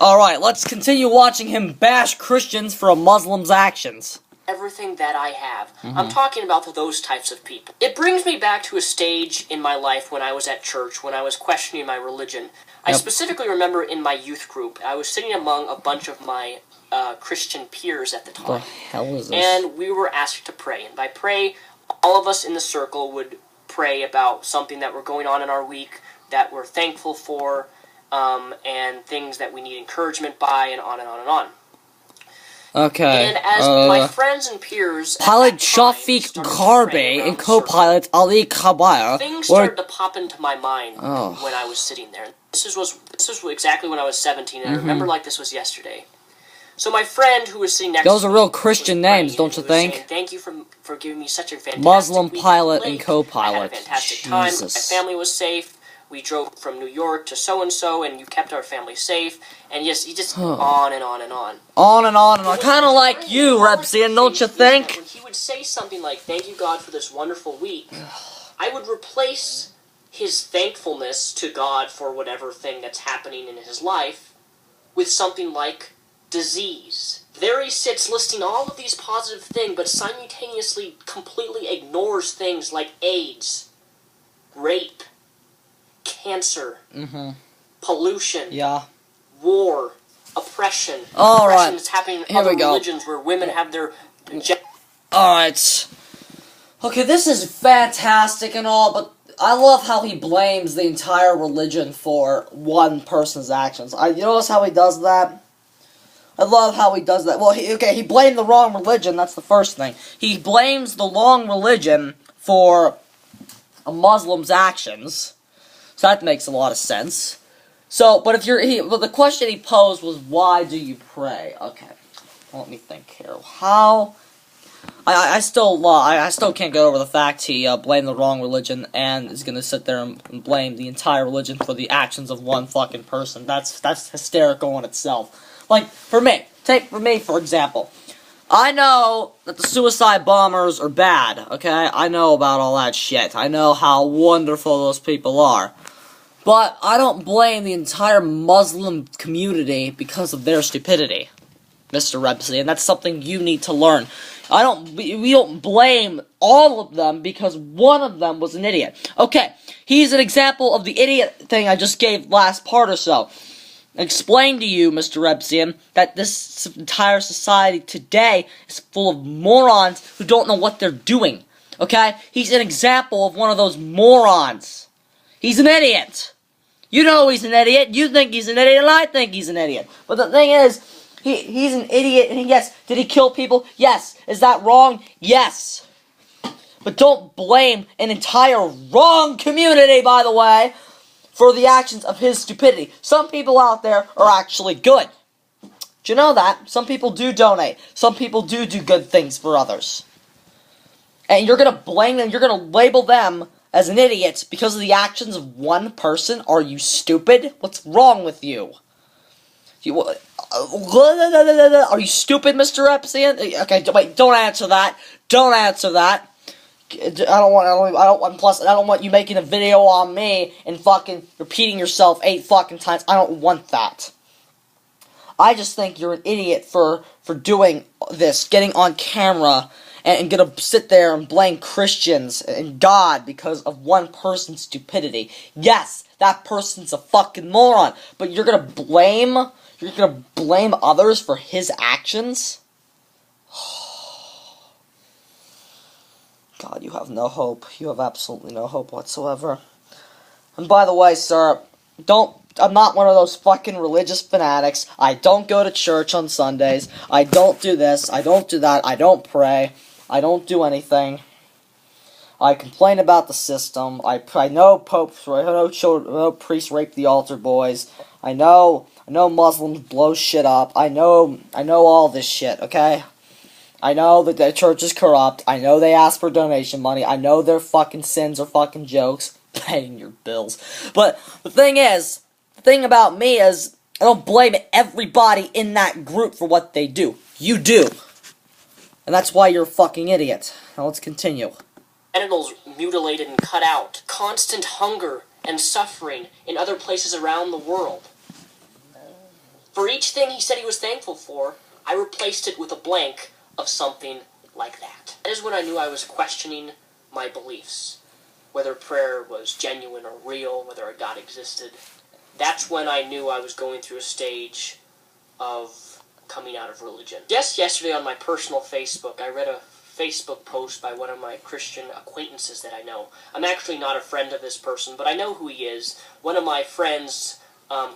Alright, let's continue watching him bash Christians for a Muslim's actions. Everything that I have. I'm talking about those types of people. It brings me back to a stage in my life when I was at church, when I was questioning my religion. I specifically remember in my youth group, I was sitting among a bunch of my Christian peers at the time. What the hell is this? And we were asked to pray. And by pray, all of us in the circle would pray about something that were going on in our week, that we're thankful for, and things that we need encouragement by, and on and on and on. Okay. And as my friends and peers, Pilot Shafiq Karbe and co-pilot Ali Kabir, things started to pop into my mind when I was sitting there. This was exactly when I was 17, and I remember like this was yesterday. So my friend who was sitting next to me, those are real Christian names, don't you think? Saying, thank you for giving me such a fantastic Muslim week pilot at the and lake. co-pilot. I had a fantastic time. My family was safe. We drove from New York to so-and-so, and you kept our family safe. And yes, he just on and on and on. On and on and on. Kind of like you, Repzion, don't you think? When he would say something like, thank you, God, for this wonderful week, I would replace his thankfulness to God for whatever thing that's happening in his life with something like disease. There he sits listing all of these positive things, but simultaneously completely ignores things like AIDS, rape, cancer, pollution, war, oppression, oppression that's happening in other religions where women have their... Alright. Okay, this is fantastic and all, but I love how he blames the entire religion for one person's actions. You notice how he does that? I love how he does that. Well, he blamed the wrong religion, that's the first thing. He blames the wrong religion for a Muslim's actions. So that makes a lot of sense. So, but if the question he posed was, why do you pray? Okay, let me think here. How? I still can't get over the fact he blamed the wrong religion and is gonna sit there and blame the entire religion for the actions of one fucking person. That's hysterical in itself. Like, for me, for example. I know that the suicide bombers are bad, okay? I know about all that shit. I know how wonderful those people are. But I don't blame the entire Muslim community because of their stupidity, Mr. Repzion, and that's something you need to learn. We don't blame all of them because one of them was an idiot. Okay, he's an example of the idiot thing I just gave last part or so. Explain to you, Mr. Repzion, that this entire society today is full of morons who don't know what they're doing. Okay? He's an example of one of those morons. He's an idiot. You know he's an idiot. You think he's an idiot, and I think he's an idiot. But the thing is, he's an idiot, and yes, did he kill people? Yes. Is that wrong? Yes. But don't blame an entire wrong community, by the way, for the actions of his stupidity. Some people out there are actually good. Do you know that? Some people do donate. Some people do good things for others. And you're gonna blame them, you're gonna label them as an idiot because of the actions of one person? Are you stupid? What's wrong with you? Are you stupid, Mr. Repzion? Okay, wait, don't answer that. Don't answer that. I don't want you making a video on me and fucking repeating yourself 8 fucking times. I don't want that. I just think you're an idiot for doing this, getting on camera and gonna sit there and blame Christians and God because of one person's stupidity. Yes, that person's a fucking moron, but you're gonna blame others for his actions? God, you have no hope. You have absolutely no hope whatsoever. And by the way, sir, I'm not one of those fucking religious fanatics. I don't go to church on Sundays. I don't do this. I don't do that. I don't pray. I don't do anything. I complain about the system. I know popes, I know priests rape the altar boys. I know Muslims blow shit up. I know all this shit, okay? I know that the church is corrupt. I know they ask for donation money. I know their fucking sins are fucking jokes. Paying your bills. But the thing about me is, I don't blame everybody in that group for what they do. You do. And that's why you're a fucking idiot. Now let's continue. Genitals mutilated and cut out. Constant hunger and suffering in other places around the world. For For each thing he said he was thankful for, I replaced it with a blank of something like that. That is when I knew I was questioning my beliefs. Whether prayer was genuine or real, whether a God existed. That's when I knew I was going through a stage of coming out of religion. Just yesterday on my personal Facebook, I read a Facebook post by one of my Christian acquaintances that I know. I'm actually not a friend of this person, but I know who he is. One of my friends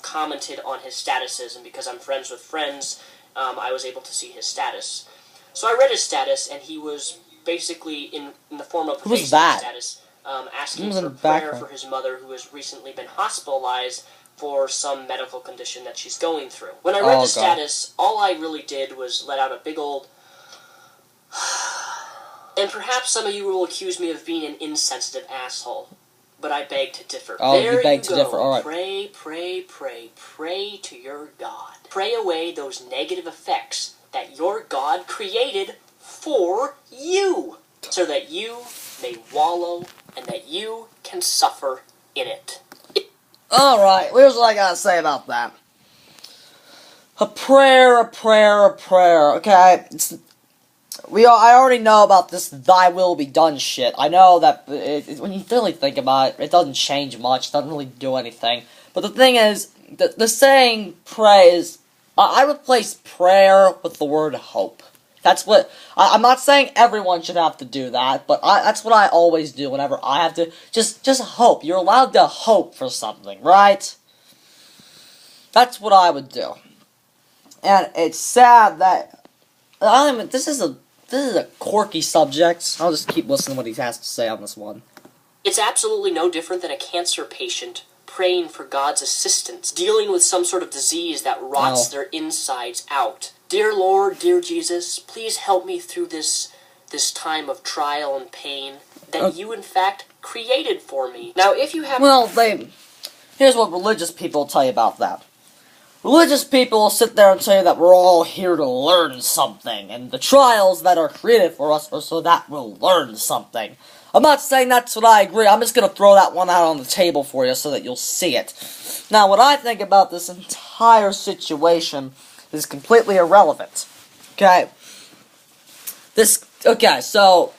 commented on his statuses, and because I'm friends with friends, I was able to see his status. So I read his status, and he was basically in the form of a Facebook status, asking for prayer for his mother, who has recently been hospitalized for some medical condition that she's going through. When I read the status, all I really did was let out a big old... And perhaps some of you will accuse me of being an insensitive asshole, but I beg to differ. Oh, you beg to differ, alright. Pray, pray, pray, pray to your God. Pray away those negative effects that your God created for you, so that you may wallow and that you can suffer in it. Alright, here's what I gotta say about that. A prayer, okay? I already know about this thy will be done shit. I know that when you really think about it, it doesn't change much, it doesn't really do anything. But the thing is, the saying pray is, I replace prayer with the word hope. That's what, I'm not saying everyone should have to do that, but that's what I always do whenever I have to, just hope. You're allowed to hope for something, right? That's what I would do. And it's sad that, this is a quirky subject. I'll just keep listening to what he has to say on this one. It's absolutely no different than a cancer patient praying for God's assistance, dealing with some sort of disease that rots their insides out. Dear Lord, dear Jesus, please help me through this time of trial and pain that you, in fact, created for me. Now, if you have... Well, here's what religious people tell you about that. Religious people will sit there and tell you that we're all here to learn something, and the trials that are created for us are so that we'll learn something. I'm not saying that's what I agree, I'm just gonna throw that one out on the table for you so that you'll see it. Now, what I think about this entire situation is completely irrelevant. Okay? So,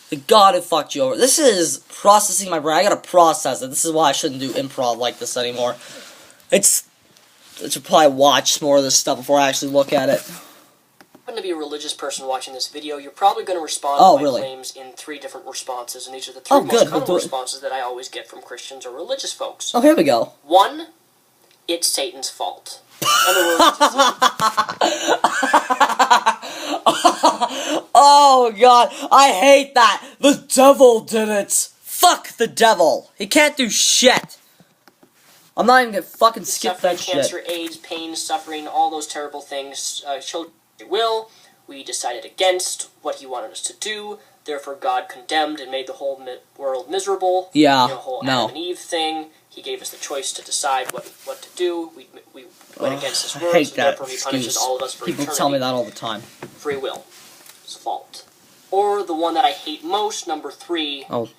the God who fucked you over. This is processing my brain. I gotta process it. This is why I shouldn't do improv like this anymore. I should probably watch more of this stuff before I actually look at it. To be a religious person watching this video, you're probably going to respond to my claims in 3 different responses, and these are the 3 most common responses that I always get from Christians or religious folks. Oh, here we go. 1, it's Satan's fault. In other words, oh god, I hate that. The devil did it. Fuck the devil. He can't do shit. I'm not even gonna fucking skip that shit. Cancer, AIDS, pain, suffering, all those terrible things. Showed free will. We decided against what he wanted us to do. Therefore, God condemned and made the whole world miserable. Yeah, the whole Adam and Eve thing. He gave us the choice to decide what to do. We went against his words, I hate and that therefore he punishes all of us for People eternity. tell me that all the time. Free will. It's fault. Or the one that I hate most, number 3. Oh.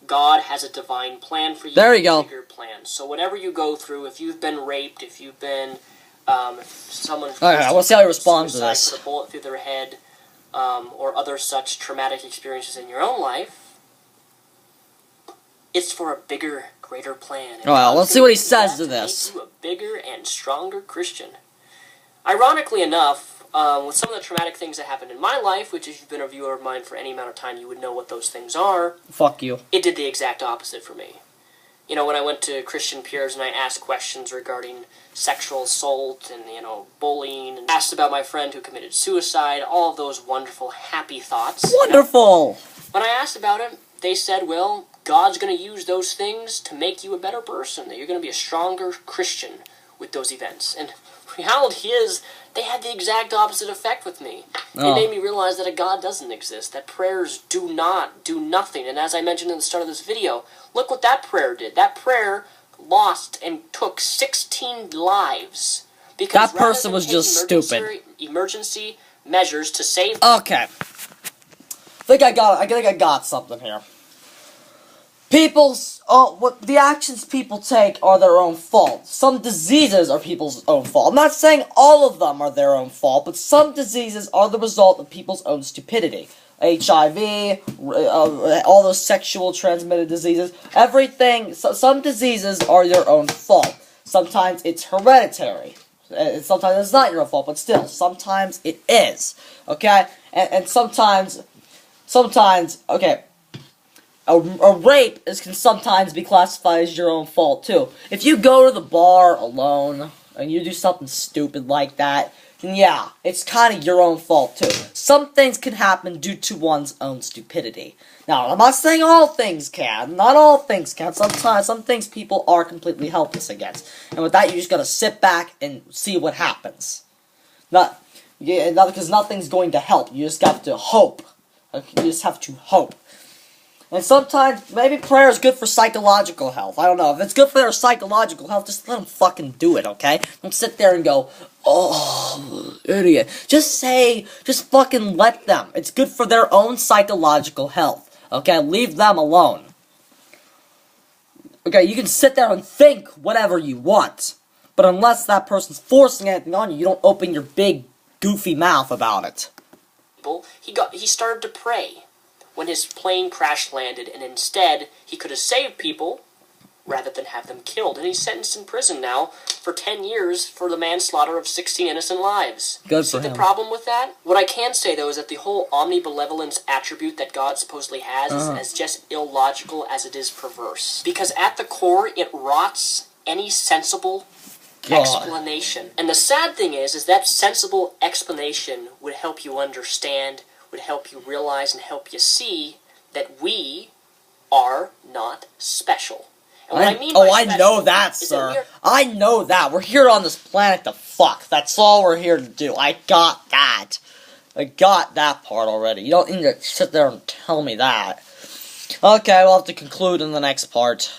God has a divine plan for you. There you go. Bigger plan. So whatever you go through, if you've been raped, if you've been, someone... Alright, we'll see how he responds to this. Put a bullet through their head, or other such traumatic experiences in your own life, it's for a bigger, greater plan. Well, let's see what he says to this. Make you a bigger and stronger Christian. Ironically enough, with some of the traumatic things that happened in my life, which if you've been a viewer of mine for any amount of time, you would know what those things are. Fuck you. It did the exact opposite for me. You know, when I went to Christian peers and I asked questions regarding sexual assault and, bullying, and asked about my friend who committed suicide, all of those wonderful, happy thoughts. Wonderful! When I asked about it, they said, well, God's going to use those things to make you a better person, that you're going to be a stronger Christian with those events. And reality is, they had the exact opposite effect with me. It made me realize that a God doesn't exist, that prayers do not do nothing. And as I mentioned in the start of this video, look what that prayer did. That prayer lost and took 16 lives. Because that person was just stupid. Emergency measures to save... Okay. I think I got something here. what the actions people take are their own fault. Some diseases are people's own fault. I'm not saying all of them are their own fault, but some diseases are the result of people's own stupidity. HIV, all those sexual transmitted diseases, everything, some diseases are your own fault. Sometimes it's hereditary. Sometimes it's not your own fault, but still, sometimes it is. Okay? And sometimes, okay, a rape can sometimes be classified as your own fault, too. If you go to the bar alone, and you do something stupid like that, then yeah, it's kind of your own fault, too. Some things can happen due to one's own stupidity. Now, I'm not saying all things can. Not all things can. Sometimes, some things people are completely helpless against. And with that, you just gotta sit back and see what happens. Not because nothing's going to help. You just have to hope. You just have to hope. And sometimes, maybe prayer is good for psychological health. I don't know. If it's good for their psychological health, just let them fucking do it, okay? Don't sit there and go, oh, idiot. Just fucking let them. It's good for their own psychological health, okay? Leave them alone. Okay, you can sit there and think whatever you want, but unless that person's forcing anything on you, you don't open your big, goofy mouth about it. He started to pray when his plane crash landed, and instead he could have saved people rather than have them killed. And he's sentenced in prison now for 10 years for the manslaughter of 16 innocent lives. Good See for him. The problem with that? What I can say, though, is that the whole omnibenevolence attribute that God supposedly has is as just illogical as it is perverse. Because at the core, it rots any sensible explanation. And the sad thing is that sensible explanation would help you understand, would help you realize and help you see that we are not special. And what I mean by I know that, sir. I know that. We're here on this planet to fuck. That's all we're here to do. I got that. I got that part already. You don't need to sit there and tell me that. Okay, we'll have to conclude in the next part.